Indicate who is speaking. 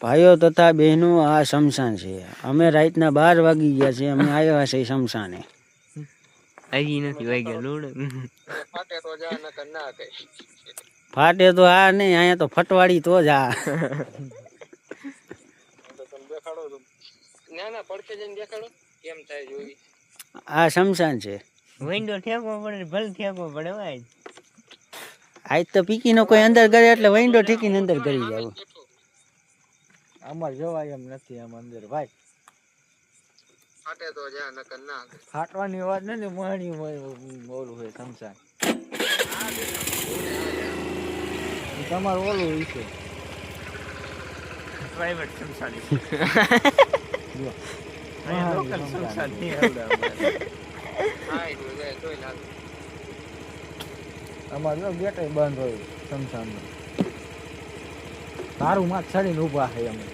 Speaker 1: ભાઈઓ તથા બહેનો આ શમશાન છે. અમે રાતના 12 વાગી ગયા છે. અમે આવ્યા છે શમશાને.
Speaker 2: હજી નથી વાગ્યા લોડ.
Speaker 1: ફાટે તો આ નહીં, અહીંયા તો ફટવાડી તો જ આ. આ શમશાન છે.
Speaker 2: વિન્ડો ઠેકવો પડે ભલ ઠેકવો પડે ભાઈ.
Speaker 1: આજ તો પીકીનો કોઈ અંદર કરે એટલે વિન્ડો ઠેકીને અંદર કરી જાવ.
Speaker 3: અમાર જવાય એમ નથી આમ અંદર ભાઈ. ફાટવાની વાત નથી, મહાણી ઓલું હોય શમશાન. તમારું ઓલું છે
Speaker 2: પ્રાઇવેટ શમશાન.
Speaker 3: લોકલ શમશાન અમારે ગેટ બંધ હોય શમશાન. તારું માં ચડીને ઉભા છે અમે.